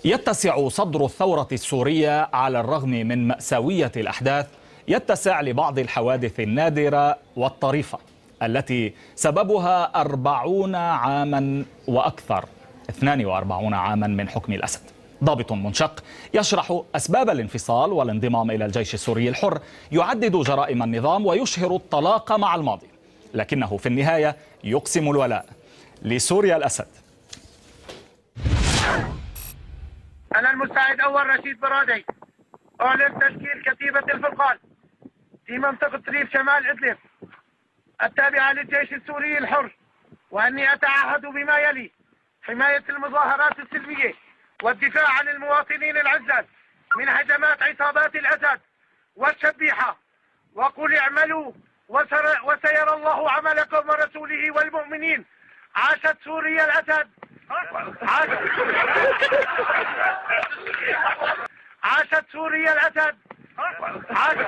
يتسع صدر الثورة السورية على الرغم من مأساوية الأحداث، يتسع لبعض الحوادث النادرة والطريفة التي سببها 40 عاما وأكثر، 42 عاما من حكم الأسد. ضابط منشق يشرح أسباب الانفصال والانضمام إلى الجيش السوري الحر، يعدد جرائم النظام ويشهر الطلاق مع الماضي، لكنه في النهاية يقسم الولاء لسوريا الأسد. أنا المساعد أول رشيد برادي أعلن تشكيل كتيبة الفرقان في منطقة ريف شمال إدلب التابعة للجيش السوري الحر، وأني أتعهد بما يلي: حماية المظاهرات السلمية والدفاع عن المواطنين العزاز من هجمات عصابات الأسد والشبيحة. وقل اعملوا وسيرى الله عملكم ورسوله والمؤمنين. عاشت سوريا الأسد، عاشت سوريا الأسد، عاشت